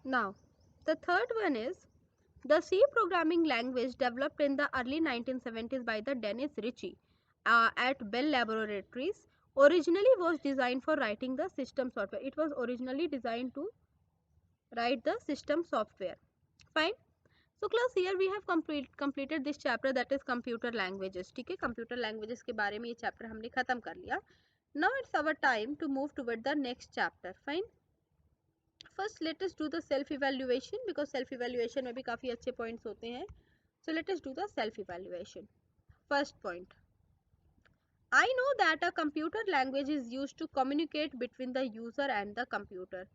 Now the third one is the C programming language developed in the early 1970s by the Dennis Ritchie at Bell Laboratories originally was designed for writing the system software. It was originally designed to write the system software. Fine. So class, here we have completed this chapter, that is computer languages. ठीक है, computer languages के बारे में ये chapter हमने खत्म कर लिया. Now it's our time to move toward the next chapter. Fine. First let us do the self evaluation, because self evaluation में भी काफ़ी अच्छे points होते हैं. So let us do the self evaluation. First point, I know that a computer language is used to communicate between the user and the computer.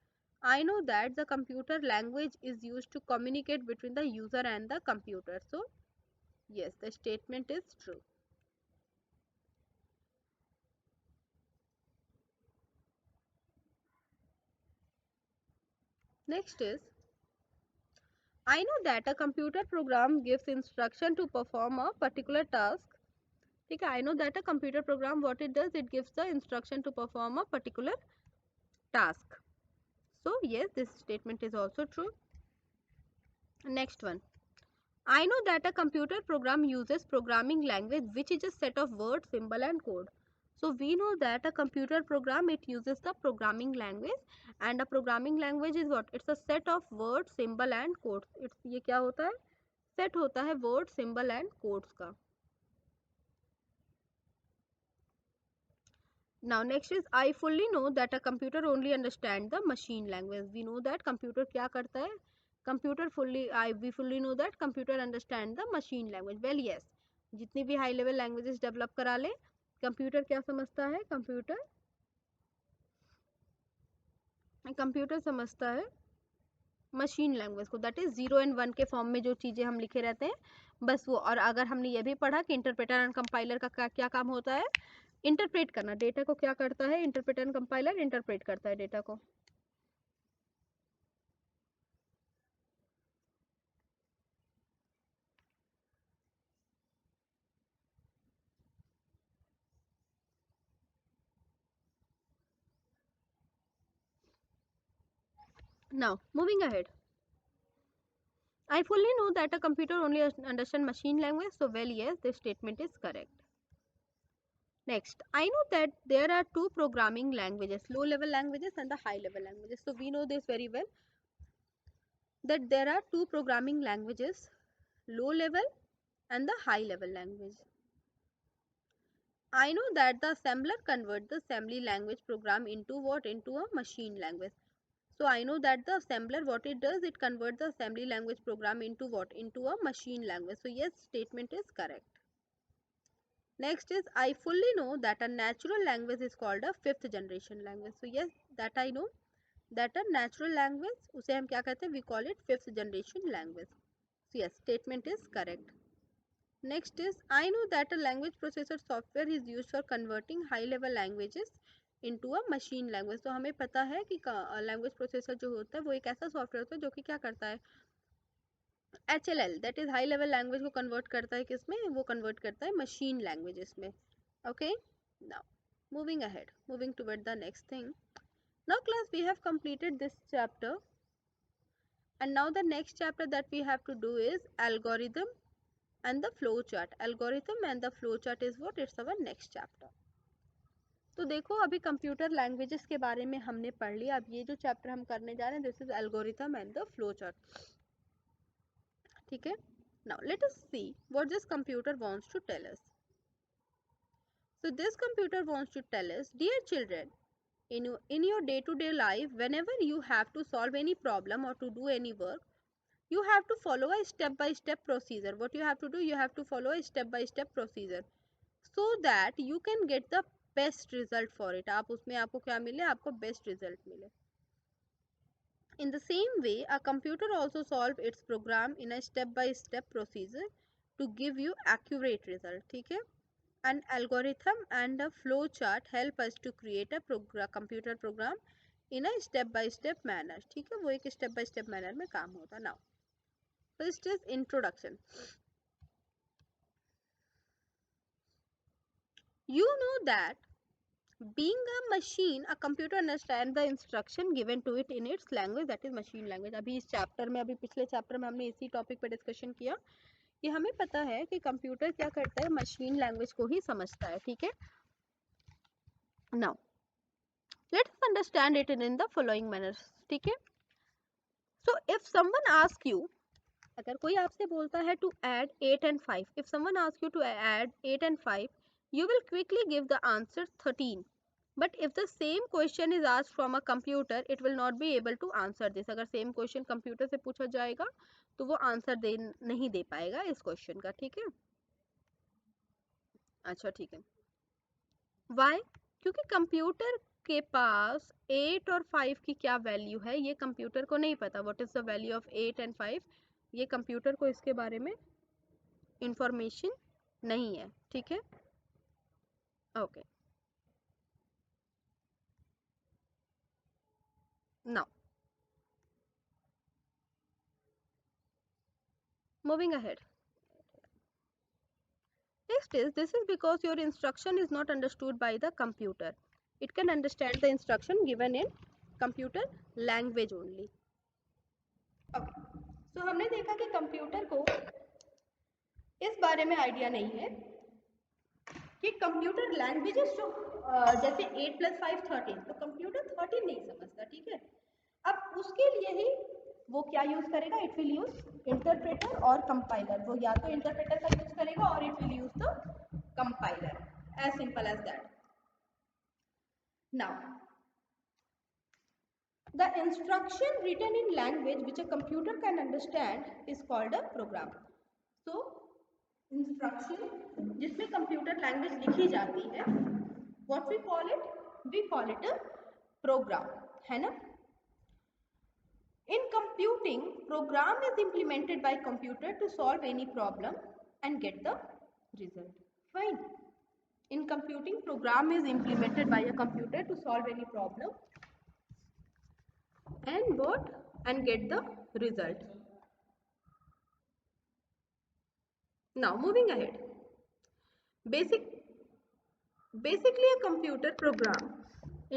I know that the computer language is used to communicate between the user and the computer. So yes, the statement is true. Next is, I know that a computer program gives instruction to perform a particular task. Okay, I know that a computer program, what it does, it gives the instruction to perform a particular task. So yes, this statement is also true. Next one, I know that a computer program uses programming language, which is a set of words, symbol and code. So we know that a computer program, it uses the programming language, and a programming language is what? It's a set of words, symbol and codes. It's ये क्या होता है? Set होता है word, symbol and codes का. Now next is, I fully know that a computer only understand the machine language. We know that computer क्या करता है? Computer fully, we fully know that computer understand the machine language. Well yes, जितनी भी high level languages develop करा ले, computer क्या समझता है? कंप्यूटर समझता है मशीन लैंग्वेज को, दैट इज 0 और 1 के फॉर्म में जो चीज़ें हम लिखे रहते हैं बस वो. और अगर हमने ये भी पढ़ा कि इंटरप्रेटर एंड कंपाइलर का क्या काम होता है? इंटरप्रेट करना. डेटा को क्या करता है? इंटरप्रेटर एंड कंपाइलर इंटरप्रेट करता है डेटा को. Now moving ahead, I fully know that a computer only understand machine language. So well yes, this statement is correct. Next, I know that there are two programming languages, low level languages and the high level languages. So we know this very well, that there are two programming languages, low level and the high level language. I know that the assembler converts the assembly language program into what? Into a machine language. So I know that the assembler, what it does, it converts the assembly language program into what? Into a machine language. So yes, statement is correct. Next is, I fully know that a natural language is called a fifth generation language. So yes, that I know, that a natural language, उसे हम क्या कहते हैं? We call it fifth generation language. So yes, statement is correct. Next is, I know that a language processor software is used for converting high level languages into a machine language. तो हमें पता है कि language processor जो होता है वो एक ऐसा सॉफ्टवेयर होता है जो कि क्या करता है? HLL, that is high level language को convert करता है किसमें? वो convert करता है machine languages में. Okay, now moving ahead, moving toward the next thing. Now class, we have completed this chapter, and now the next chapter that we have to do is algorithm and the flow chart. Algorithm and the flow chart is what? It's our next chapter. तो देखो, अभी computer languages के बारे में हमने पढ़ लिया. अब ये जो चैप्टर हम करने जा रहे हैं, this is algorithm and the flow chart. ठीक है. Now let us see what this computer wants to tell us. So this computer wants to tell us, dear children, in your day-to-day life, whenever you have to solve any problem or to do any work, you have to follow a step-by-step procedure. What you have to do? You have to follow a step-by-step procedure so that you can get the best result for it. आप उसमें आपको क्या मिले? आपको best result मिले. In the same way, a computer also solve its program in a step-by-step procedure to give you accurate result. ठीक है. An algorithm and a flow chart help us to create a computer program in a step-by-step manner. ठीक है, वो एक step-by-step manner में काम होता. Now, first is introduction. You know that being a machine, a computer understand the instruction given to it in its language, that is machine language. अभी इस chapter में, अभी पिछले चैप्टर में हमने इसी टॉपिक पे डिस्कशन किया कि हमें पता है कि कंप्यूटर क्या करता है, मशीन लैंग्वेज को ही समझता है, ठीक है. Now let us understand it in the following manner, ठीक है. So if someone ask you, अगर कोई आपसे बोलता है to add 8 and 5, if someone ask you to add 8 and 5, you will quickly give the answer 13. But if the same question is asked from a computer, it will not be able to answer this. अगर same question computer से पूछा जाएगा तो वो answer नहीं दे पाएगा इस question का, ठीक है. अच्छा ठीक है. वाई? क्योंकि कंप्यूटर के पास 8 और 5 की क्या वैल्यू है ये कंप्यूटर को नहीं पता. What is the value of 8 and 5, ये कंप्यूटर को इसके बारे में इंफॉर्मेशन नहीं है, ठीक है. Okay. Now moving ahead. Next is, this is because your instruction is not understood by the computer. It can understand the instruction given in computer language only. Okay. So हमने देखा कि कंप्यूटर को इस बारे में आइडिया नहीं है कि कंप्यूटर लैंग्वेजेस जो जैसे 8 + 5 13, तो कंप्यूटर 13 नहीं समझता, ठीक है. अब उसके लिए ही वो क्या यूज करेगा, इट विल यूज इंटरप्रेटर और कंपाइलर. वो या तो इंटरप्रेटर का यूज करेगा और it will use the compiler, as simple as that. Now the instruction written in language which a computer can understand is called a program. So instruction जिसमें computer language लिखी जाती है, what we call it a program, है ना. In computing, program is implemented by computer to solve any problem and get the result. Fine. In computing, program is implemented by a computer to solve any problem and what and get the result. Now moving ahead, basically a computer program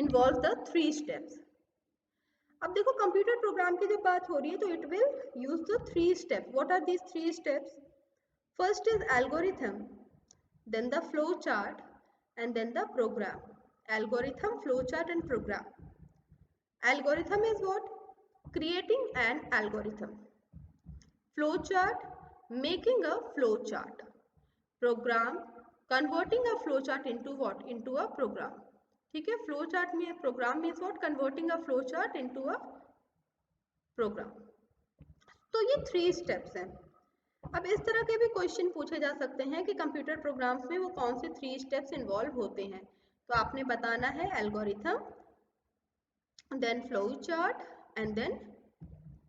involves the 3 steps. अब देखो computer program की जब बात हो रही है तो it will use the 3 steps. What are these 3 steps? First is algorithm, then the flow chart, and then the program. Algorithm, flow chart and program. Algorithm is what? Creating an algorithm. Flow chart, making a flow chart. Program, converting a flow chart into what? Into a program. ठीक है. Flow chart में, program means what? Converting a flow chart into a program. तो ये 3 steps हैं. अब इस तरह के भी क्वेश्चन पूछे जा सकते हैं कि कंप्यूटर प्रोग्राम्स में वो कौन से 3 स्टेप्स इन्वॉल्व होते हैं. तो आपने बताना है algorithm, then flow chart and then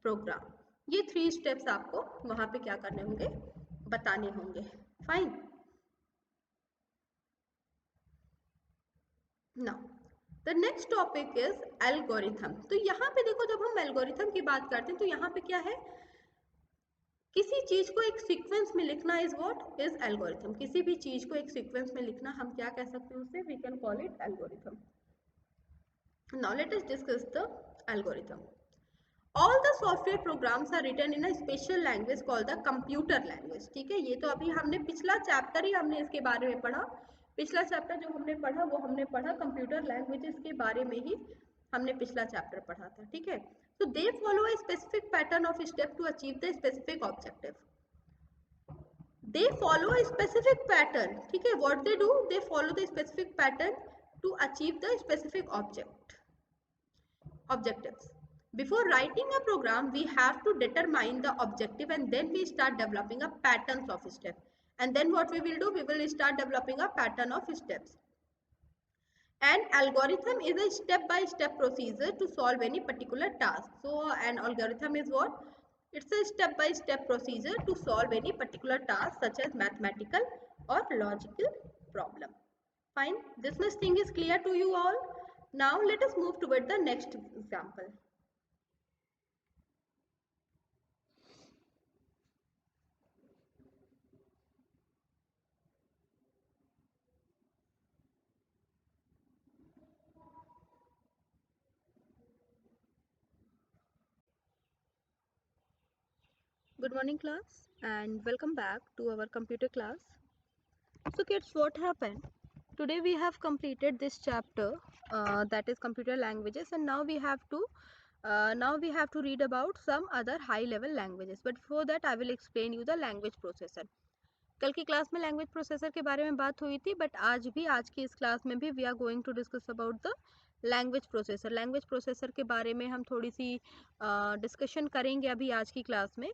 program. ये 3 स्टेप्स आपको वहां पे क्या करने होंगे, बताने होंगे. Fine. Now the next topic is algorithm. तो यहाँ पे देखो, जब हम एल्गोरिथम की बात करते हैं तो यहाँ पे क्या है, किसी चीज को एक सीक्वेंस में लिखना इज व्हाट इज एल्गोरिथम. किसी भी चीज को एक सीक्वेंस में लिखना हम क्या कह सकते हैं उसे, we can call it algorithm. Now let us discuss the algorithm. All the software programs are written in a special language called the computer language. ठीक है. ये तो अभी हमने पिछला चैप्टर ही हमने इसके बारे में पढ़ा. पिछला चैप्टर जो हमने पढ़ा वो हमने पढ़ा कंप्यूटर लैंग्वेजेस के बारे में ही हमने पिछला चैप्टर पढ़ा था. ठीक है. So they follow a specific pattern of step to achieve the specific objective. They follow a specific pattern. ठीक है. What they do? They follow the specific pattern to achieve the specific objectives. Before writing a program, we have to determine the objective and then we start developing a patterns of steps. And then what we will do? We will start developing a pattern of steps. An algorithm is a step-by-step procedure to solve any particular task. So an algorithm is what? It's a step-by-step procedure to solve any particular task such as mathematical or logical problem. Fine. This much thing is clear to you all. Now let us move toward the next example. Good morning class and welcome back to our computer class. So kids, what happened? Today we have completed this chapter that is computer languages, and now we have to read about some other high level languages. But before that I will explain you the language processor. कल की class में language processor के बारे में बात हुई थी, but आज की इस क्लास में भी we are going to discuss about the language processor. Language processor के बारे में हम थोड़ी सी डिस्कशन करेंगे अभी आज की क्लास में.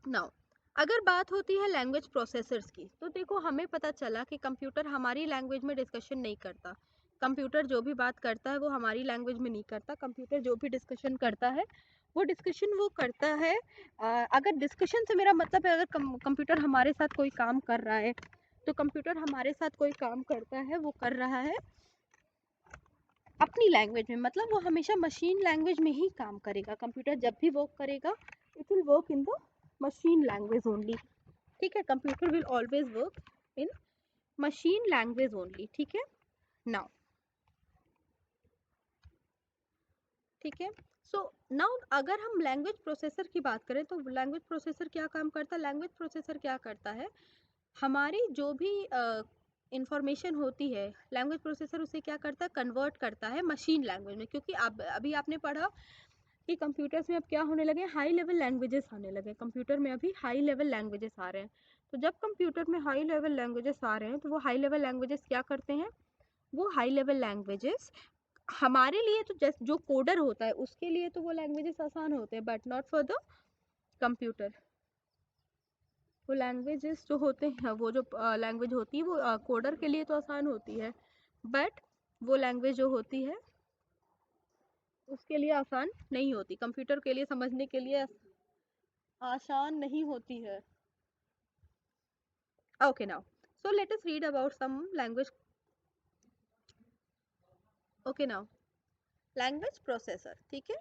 नाउ अगर बात होती है लैंग्वेज प्रोसेसर्स की, तो देखो हमें पता चला कि कंप्यूटर हमारी लैंग्वेज में डिस्कशन नहीं करता. कंप्यूटर जो भी बात करता है वो हमारी लैंग्वेज में नहीं करता. कंप्यूटर जो भी डिस्कशन करता है वो करता है अगर डिस्कशन से मेरा मतलब है, अगर कंप्यूटर हमारे साथ कोई काम कर रहा है, तो कंप्यूटर हमारे साथ कोई काम करता है, वो कर रहा है अपनी लैंग्वेज में, मतलब वो हमेशा मशीन लैंग्वेज में ही काम करेगा. कंप्यूटर जब भी वर्क करेगा, it will work in the machine language only. ठीक है, computer will always work in machine language only. ठीक है, नाउ ठीक है. सो नाउ अगर हम लैंग्वेज प्रोसेसर की बात करें, तो लैंग्वेज प्रोसेसर क्या काम करता है? लैंग्वेज प्रोसेसर क्या करता है, हमारी जो भी इंफॉर्मेशन होती है, लैंग्वेज प्रोसेसर उसे क्या करता है, कन्वर्ट करता है मशीन लैंग्वेज में. क्योंकि अब अभी आपने पढ़ा कि कंप्यूटर्स में अब क्या होने लगे, हाई लेवल लैंग्वेजेस आने लगे. कंप्यूटर में अभी हाई लेवल लैंग्वेजेस आ रहे हैं. तो जब कंप्यूटर में हाई लेवल लैंग्वेजेस आ रहे हैं, तो वो हाई लेवल लैंग्वेजेस क्या करते हैं, वो हाई लेवल लैंग्वेजेस हमारे लिए तो जैसे जो कोडर होता है उसके लिए तो वो लैंग्वेजेस आसान होते हैं, but not for the computer. वो लैंग्वेजेस जो होते हैं, वो जो लैंग्वेज होती है वो कोडर के लिए तो आसान होती है, बट वो लैंग्वेज जो होती है उसके लिए आसान नहीं होती, कंप्यूटर के लिए समझने के लिए आसान नहीं होती है. Okay, now so let us read about some language. Okay, now language processor. ठीक है,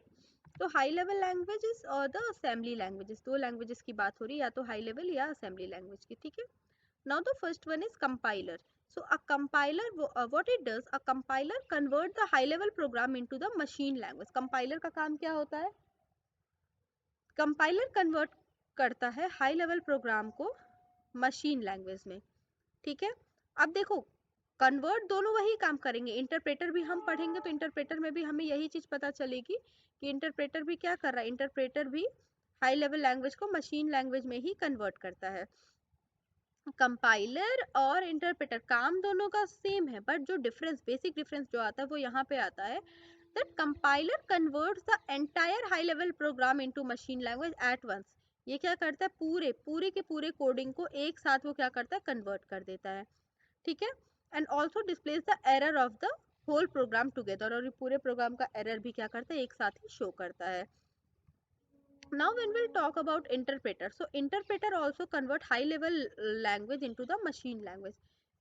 तो हाई लेवल लैंग्वेजेस और द असेंबली लैंग्वेजेस, दो लैंग्वेजेस की बात हो रही है, या तो हाई लेवल या असेंबली लैंग्वेज की. ठीक है, now the first one is compiler. So a compiler, what it does, a compiler convert the high level program into the machine language. compiler का काम क्या होता है, compiler convert करता है हाई लेवल प्रोग्राम को मशीन लैंग्वेज में. ठीक है, अब देखो कन्वर्ट दोनों वही काम करेंगे. इंटरप्रेटर भी हम पढ़ेंगे, तो इंटरप्रेटर में भी हमें यही चीज पता चलेगी कि इंटरप्रेटर भी क्या कर रहा है, इंटरप्रेटर भी हाई लेवल लैंग्वेज को मशीन लैंग्वेज में ही कन्वर्ट करता है. कंपाइलर और इंटरप्रेटर काम दोनों का सेम है, बट जो डिफरेंस, बेसिक डिफरेंस जो आता है वो यहाँ पे आता है, that compiler converts the entire high level program into machine language at once. ये क्या करता है, पूरे पूरे के पूरे कोडिंग को एक साथ वो क्या करता है, कन्वर्ट कर देता है. ठीक है, and also displays the error of the whole program together, और ये पूरे प्रोग्राम का एरर भी क्या करता है, एक साथ ही शो करता है. Now when we'll talk about interpreter, so interpreter also convert high level language into the machine language.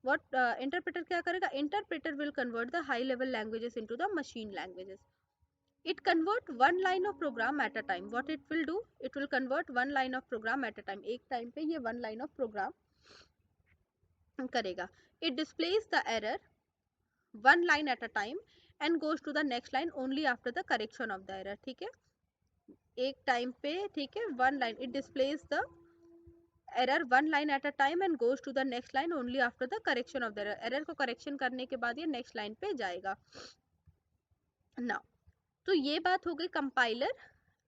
What interpreter क्या करेगा, interpreter will convert the high level languages into the machine languages. It convert one line of program at a time. What it will do, it will convert one line of program at a time. एक time पे ये one line of program करेगा. It displays the error one line at a time and goes to the next line only after the correction of the error. ठीक है, एक time पे, ठीक है, one line, it displays the error one line at a time and goes to the next line only after the correction of the error. Error को correction करने के बाद ये नेक्स्ट लाइन पे जाएगा. नाउ तो ये बात हो गई कंपाइलर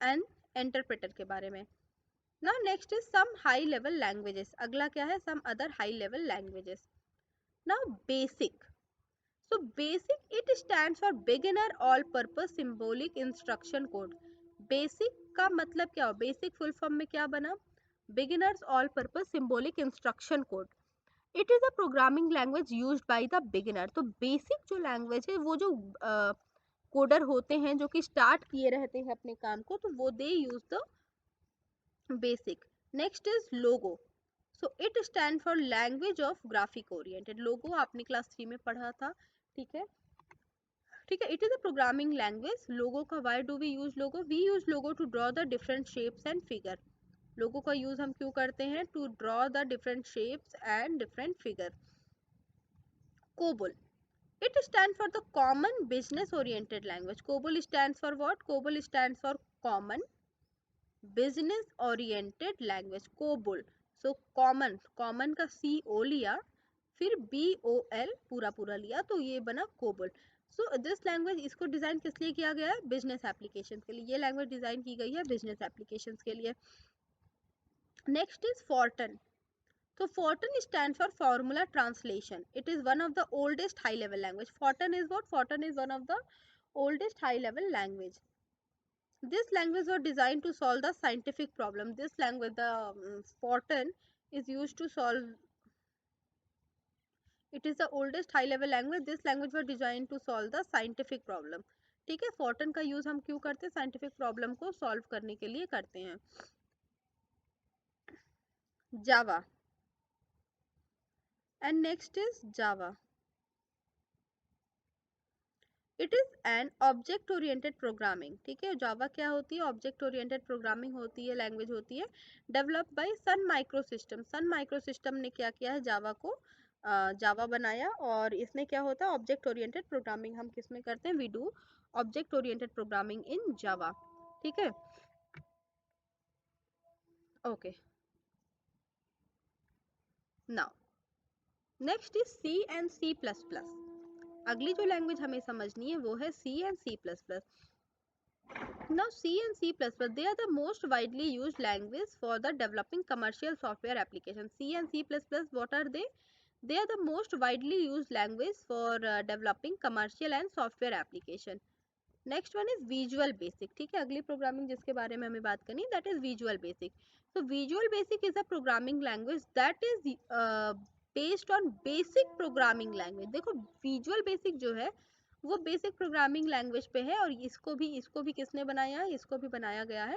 एंड इंटरप्रेटर के बारे में. Now next is some high level languages. अगला क्या है, some other high level languages. Now basic. So basic it stands for beginner all purpose symbolic instruction code. Basic का मतलब क्या हो, बेसिक फुल फॉर्म में क्या बना, beginners all purpose symbolic instruction code. It is a programming language used by the beginner. तो basic जो language है, वो जो कोडर होते हैं जो कि स्टार्ट किए रहते हैं अपने काम को, तो वो दे use the basic. Next is logo. So it stand for language of graphic oriented. Logo आपने क्लास 3 में पढ़ा था. ठीक है, ठीक है, it is a programming language. Logo का, why do we use logo, we use logo to draw the different shapes and figure. Logo का यूज हम क्यों करते हैं, to draw the different shapes and different figure. COBOL, it stands for the common business oriented language. COBOL stands for what, COBOL stands for common business oriented language COBOL. So common, common का CO लिया, फिर BOL पूरा पूरा लिया, तो ये बना COBOL. So this language, इसको डिजाइन किस लिए किया गया है? बिजनेस एप्लीकेशन के लिए। ये लैंग्वेज डिजाइन की गई है बिजनेस एप्लीकेशन के लिए। Next is Fortran. So Fortran stands for Formula Translation. It is one of the oldest high level language. Fortran is what? Fortran is one of the oldest high level language. This language was designed to solve the scientific problem. This language, the Fortran, is used to solve. It is the oldest high level language. This language was designed to solve the scientific problem. ठीक है, Fortran का use हम क्यों करते हैं? Scientific problem को solve करने के लिए करते हैं। Java, and next is Java. It is an object oriented programming. ठीक है, जावा क्या होती है? ऑब्जेक्ट ओरिएंटेड प्रोग्रामिंग होती है, लैंग्वेज होती है, develop by Sun micro system. Sun micro system ने क्या किया है? जावा को जावा बनाया, और इसमें क्या होता है? ऑब्जेक्ट ओरिएंटेड प्रोग्रामिंग हम किस में करते हैं? We do object oriented programming in Java. ठीक है, okay. Now next is C and C plus plus. अगली जो लैंग्वेज हमें समझनी है वो है C and C plus plus. Now C and C++, they are the most widely used language for the developing commercial software applications. C and C++, what are they? They are the most widely used language for developing commercial and software application. Next one is Visual Basic. ठीक है, अगली programming जिसके बारे में हमें बात करनी, that is Visual Basic. So Visual Basic is a programming language that is based on basic programming language. देखो Visual Basic जो है वो बेसिक प्रोग्रामिंग लैंग्वेज पे है, और इसको भी किसने बनाया है? इसको भी बनाया गया है,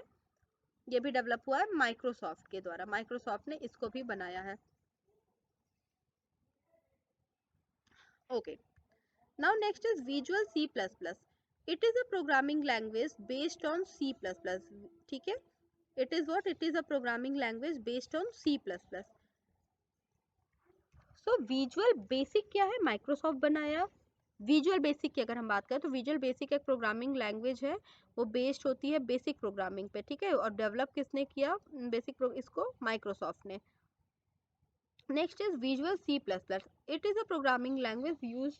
ये भी डेवलप हुआ है माइक्रोसॉफ्ट के द्वारा। माइक्रोसॉफ्ट ने इसको भी बनाया है। Okay, now next is Visual C plus plus. It is a programming language based on C plus plus. ठीक है, it is what? It is a programming language based on C plus plus. So Visual Basic क्या है? Microsoft बनाया। Visual basic की अगर हम बात करें तो विजुअल बेसिक एक प्रोग्रामिंग लैंग्वेज है, वो बेस्ड होती है बेसिक प्रोग्रामिंग पे। ठीक है, और डेवलप किसने किया? इसको माइक्रोसॉफ्ट ने। Next is Visual C plus plus. It is a programming language use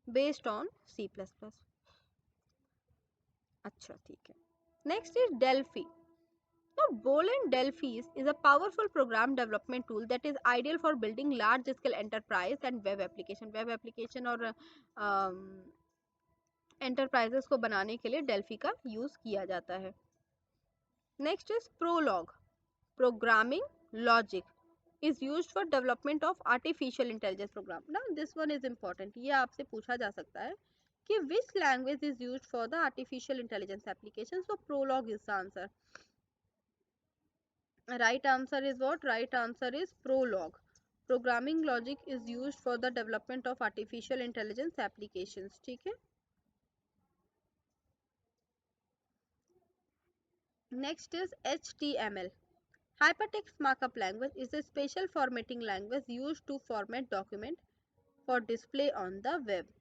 based on C plus plus. अच्छा, ठीक है। Next is Delphi. Now, Bolin Delphis is a powerful program development tool that is ideal for building large-scale enterprise and web application. Web application और enterprises को बनाने के लिए Delphi का use किया जाता है। Next is Prolog. Programming logic is used for development of artificial intelligence program. Now, this one is important. ये आपसे पूछा जा सकता है कि which language is used for the artificial intelligence application? So, Prolog is the answer. Right answer is what? Right answer is Prolog. Programming logic is used for the development of artificial intelligence applications. ठीक है, next is HTML. Hypertext Markup Language is a special formatting language used to format document for display on the web.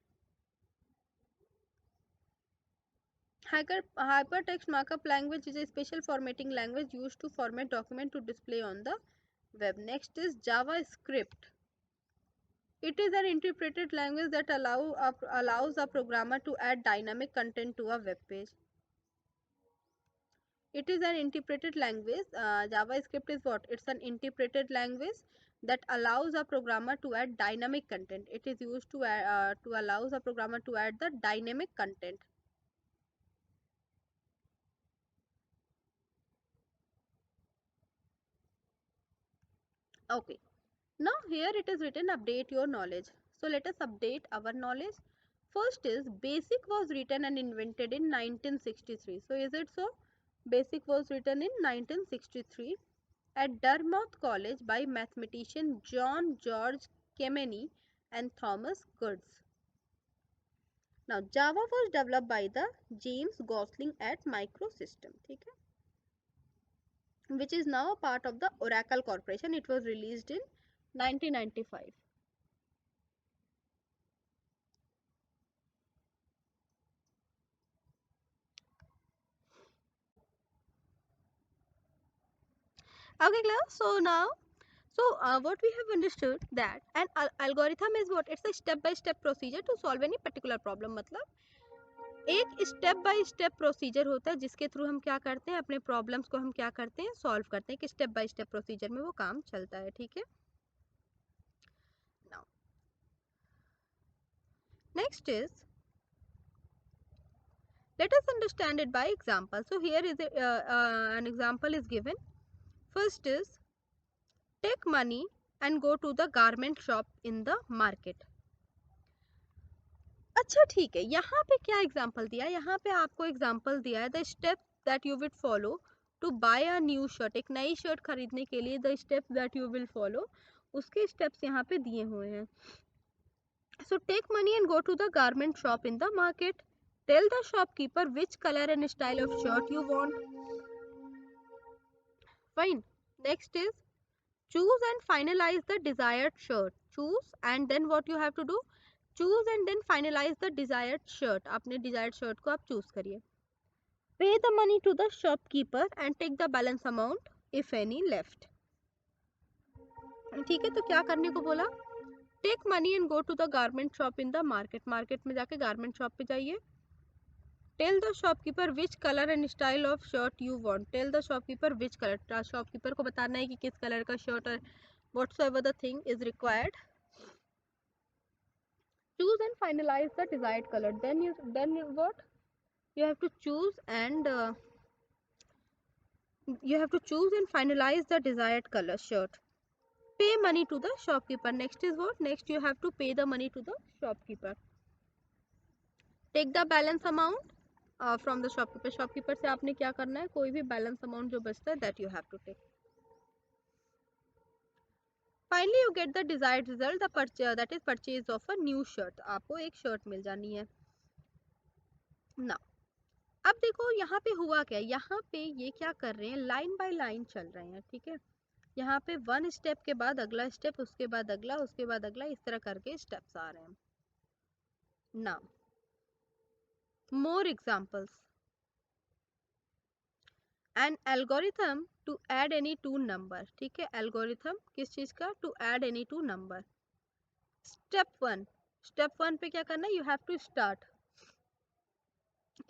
Hypertext Markup Language is a special formatting language used to format document to display on the web. Next is JavaScript. It is an interpreted language that allows a programmer to add dynamic content to a web page. It is an interpreted language. JavaScript is what? It's an interpreted language that allows a programmer to add dynamic content. It is used to allows a programmer to add the dynamic content. Okay. Now here it is written update your knowledge. So let us update our knowledge. First is BASIC was written and invented in 1963. So is it so? BASIC was written in 1963 at Dartmouth College by mathematician John George Kemeny and Thomas Goods. Now Java was developed by the James Gosling at Microsystem, which is now a part of the Oracle Corporation. It was released in 1995. Okay, class. So now, what we have understood that an algorithm is what? It's a step-by-step procedure to solve any particular problem. मतलब एक step by step procedure होता है जिसके through हम क्या करते हैं, अपने प्रॉब्लम्स को हम क्या करते हैं, सॉल्व करते हैं, कि स्टेप बाय स्टेप प्रोसीजर में वो काम चलता है. ठीक है. Now next is, let us understand it by example. So here is an example is given. First is, take money and go to the garment shop in the market. अच्छा ठीक है, यहाँ पे क्या एग्जाम्पल दिया है, यहाँ पे आपको एग्जाम्पल दिया है the step that you will follow to buy a new shirt. एक नई शर्ट खरीदने के लिए the step that you will follow, उसके स्टेप्स यहाँ पे दिए हुए हैं. So take money and go to the garment shop in the market. Tell the shopkeeper which color and style of shirt you want. Fine. Next is, choose and finalize the desired shirt. Choose and then what you have to do? Choose and then finalize the desired shirt. आपने desired shirt को आप choose करिए. Pay the money to the shopkeeper and take the balance amount if any left. ठीक है, तो क्या करने को बोला? Take money and go to the garment shop in the market. Market में जाके garment shop पे जाइए. Tell the shopkeeper which color and style of shirt you want. Tell the shopkeeper which color. Shopkeeper को बताना है कि किस colour का शर्ट और whatsoever the thing is required. Choose and finalize the desired color. Then what? You have to choose and finalize the desired color shirt. Pay money to the shopkeeper. Next is what? Next you have to pay the money to the shopkeeper. Take the balance amount from the shopkeeper. Shopkeeper से आपने क्या करना है, कोई भी balance amount जो बचता है that you have to take. Finally you get the desired result, the purchase, that is purchase of a new shirt. आपको एक शर्ट मिल जानी है. Now अब देखो यहाँ पे हुआ क्या, यहाँ पे ये क्या कर रहे हैं, लाइन बाय लाइन चल रहे हैं. ठीक है, यहाँ पे वन स्टेप के बाद अगला स्टेप, उसके बाद अगला, उसके बाद अगला, इस तरह करके स्टेप्स आ रहे हैं. Now more examples. An algorithm to add any two number. ठीक है, एल्गोरिथम किस चीज का, to add any two number. Step one पे क्या करना है, you have to start.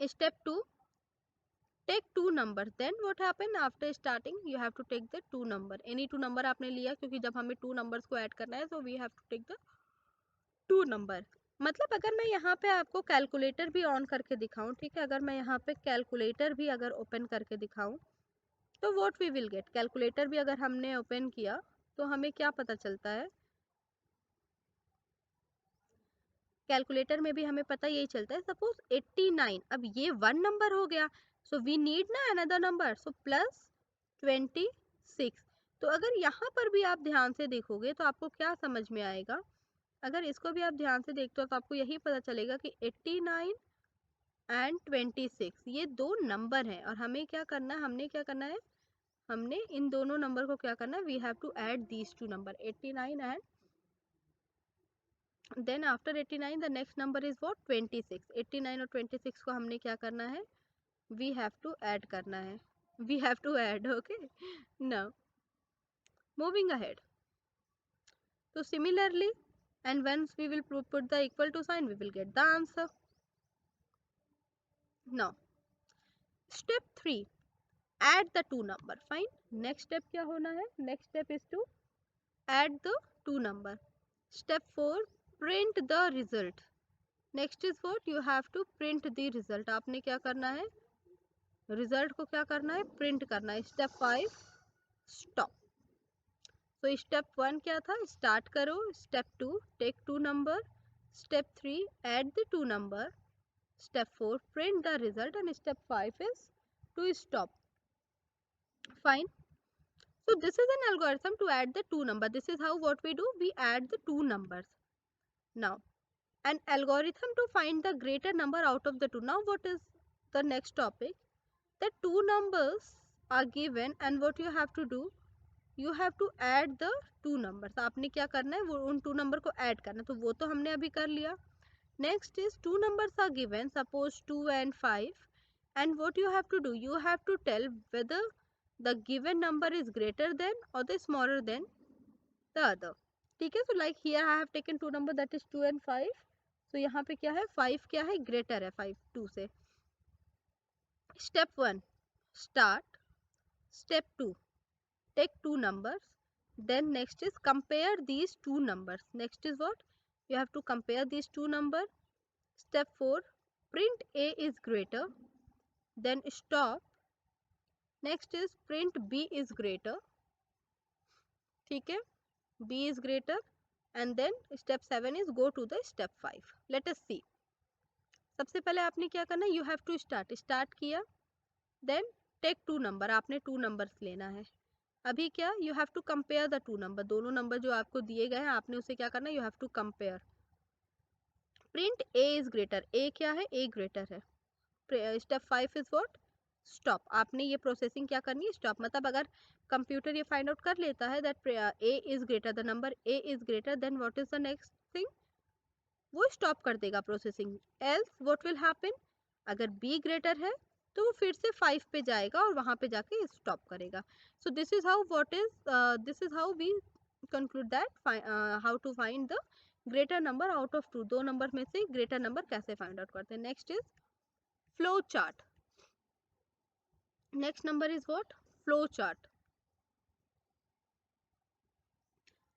Step two, take two numbers. Then what happen after starting, you have to take the two number. any two number आपने लिया क्योंकि जब हमें two numbers को ऐड करना है, so we have to take the two number. मतलब अगर मैं यहाँ पे आपको कैलकुलेटर भी ऑन करके दिखाऊं, ठीक है, अगर मैं यहाँ पे कैलकुलेटर भी अगर ओपन करके दिखाऊं, तो what we will get, calculator भी अगर हमने ओपन किया तो हमें क्या पता चलता है, कैलकुलेटर में भी हमें पता यही चलता है. सपोज 89, अब ये वन नंबर हो गया, सो वी नीड ना अनदर नंबर, सो प्लस 26. तो अगर यहाँ पर भी आप ध्यान से देखोगे तो आपको क्या समझ में आएगा, अगर इसको भी आप ध्यान से देखते हो तो आपको यही पता चलेगा कि 89 एंड 26 ये दो नंबर हैं, और हमें क्या करना है, हमने इन दोनों नंबर को क्या करना है, we have to add these two number, 89 and then after 89 the next number is what, 26. 89 और 26 को हमने क्या करना है, we have to add करना है, we have to add. Okay, now moving ahead. So similarly, and once we will put the equal to sign, we will get the answer. Now step 3, add the two number. Fine. Next step क्या होना है, next step is to add the two number. Step 4, print the result. Next is what, you have to print the result. आपने क्या करना है, result को क्या करना है, प्रिंट करना है. Step 5, stop. तो स्टेप 1 क्या था, स्टार्ट करो. Step 2, take two number. Step 3, add the two number. Step 4, print the result. And step 5 is to stop. Fine. So this is an algorithm to add the two number. This is how what we do, we add the two numbers. Now an algorithm to find the greater number out of the two. Now what is the next topic, the two numbers are given and what you have to do, you have to add the two numbers. आपने क्या करना है, वो उन two number को add करना, तो वो तो हमने अभी कर लिया. Next is two numbers are given, suppose 2 and 5, and what you have to do, you have to tell whether the given number is greater than or the smaller than the other. ठीक है, so like here I have taken two number that is 2 and 5. so यहाँ पे क्या है 5 क्या है greater है 5 2 से. Step 1 start. Step 2 take two numbers. Then next is compare these two numbers. Next is what? You have to compare these two numbers. Step 4 print A is greater. Then stop. Next is print B is greater. ठीक है, B is greater. And then step 7 is go to the step 5. Let us see. सबसे पहले आपने क्या करना है, you have to start किया. Then take two number. आपने two numbers लेना है. अभी क्या, you have to compare the two number. दोनों नंबर जो आपको दिए गए हैं आपने उसे क्या करना है, you have to compare. Print A is greater. A क्या है, A greater है. Step 5 is what? Stop. आपने ये प्रोसेसिंग क्या करनी है, स्टॉप. मतलब अगर कंप्यूटर ये फाइंड आउट कर लेता है that A is greater, the number A is greater, then what is the next thing? वो स्टॉप कर देगा processing. Else what will happen, अगर B ग्रेटर है तो वो फिर से 5 पे जाएगा और वहां पे जाके स्टॉप करेगा. So this is how this is how we conclude that how to find the greater number out of two. दो नंबर में से ग्रेटर नंबर कैसे फाइंड आउट करते हैं. Next is flow chart. Next number is what? Flow chart.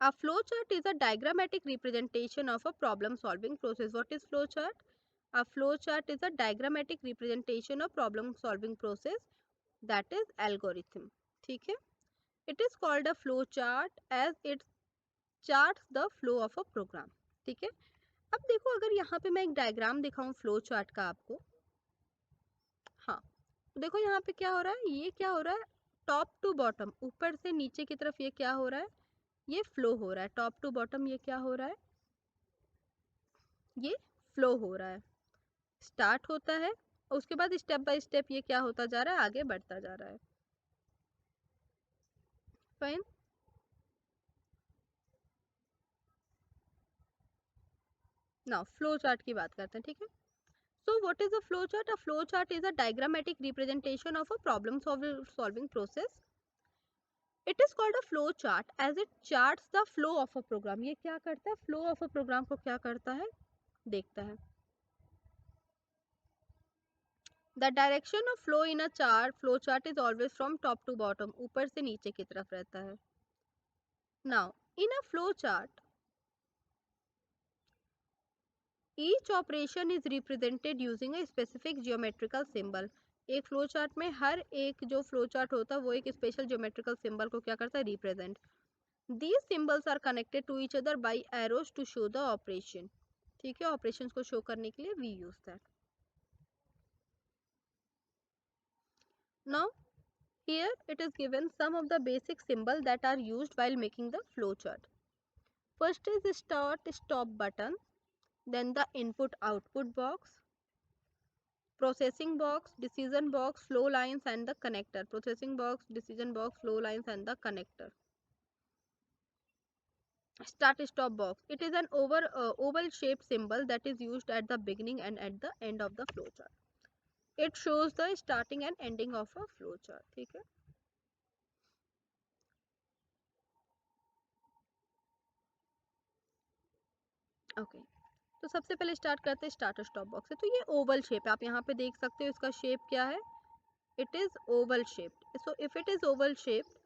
A flow chart is a diagrammatic representation of a problem solving process. What is flow chart? A flow chart is a diagrammatic representation of problem solving process, that is algorithm. ठीक है, it is called a flow chart as it charts the flow of a program. ठीक है, अब देखो अगर यहाँ पे मैं एक डायग्राम दिखाऊं फ्लो चार्ट का आपको. हाँ, देखो यहाँ पे क्या हो रहा है, ये क्या हो रहा है, टॉप टू बॉटम, ऊपर से नीचे की तरफ ये क्या हो रहा है, ये फ्लो हो रहा है. टॉप टू बॉटम ये क्या हो रहा है, ये फ्लो हो रहा है. स्टार्ट होता है और उसके बाद स्टेप बाय स्टेप ये क्या होता जा रहा है, आगे बढ़ता जा रहा है. फाइन. नाउ फ्लो चार्ट की बात करते हैं. ठीक है, so what is a flow chart? A flow chart is a diagrammatic representation of a problem solving process. It is called a flow chart as it charts the flow of a program. ये क्या करता है, flow of a program को क्या करता है, देखता है. The direction of flow in a flow chart is always from top to bottom. ऊपर से नीचे की तरफ रहता है. Now in a flow chart each operation is represented using a specific geometrical symbol. एक फ्लो चार्ट में हर एक जो फ्लो चार्ट होता है वो एक स्पेशल ज्योमेट्रिकल सिंबल को क्या करता है, represent. These symbols are connected to each other by arrows to show the operation. ठीक है, ऑपरेशंस को शो करने के लिए we use that. Now here it is given some of the basic symbols that are used while making the flow chart. First is the start stop button, then the input output box, processing box, decision box, flow lines and the connector. Processing box, decision box, flow lines and the connector. Start stop box, it is an oval shaped symbol that is used at the beginning and at the end of the flow chart. It shows the starting and ending of a flow chart. ठीक है, okay. तो सबसे पहले start करते हैं start stop box से. तो ये ओवल शेप है, आप यहाँ पे देख सकते हो इसका शेप क्या है, it is Oval shaped. So if it is Oval shaped,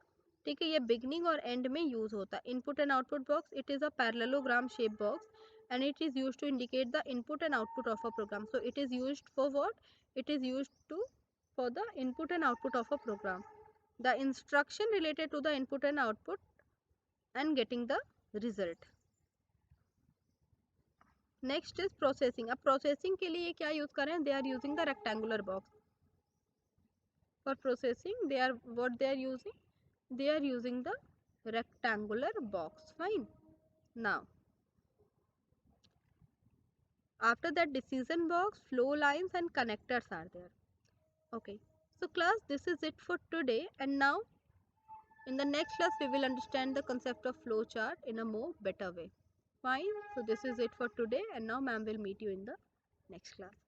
ठीक है, ये बिगनिंग और एंड में यूज होता है. Input and output box, it is a parallelogram shape box and it is used to indicate the input and output of a program. So it is used for what, it is used to for the input and output of a program, the instruction related to the input and output and getting the result. Next is processing. अब processing के लिए क्या use करें, they are using the rectangular box. For processing they are what they are using, they are using the rectangular box. Fine. Now after that decision box, flow lines and connectors are there. Okay, so class, this is it for today, and now in the next class we will understand the concept of flow chart in a more better way. Fine, so this is it for today, and now ma'am will meet you in the next class.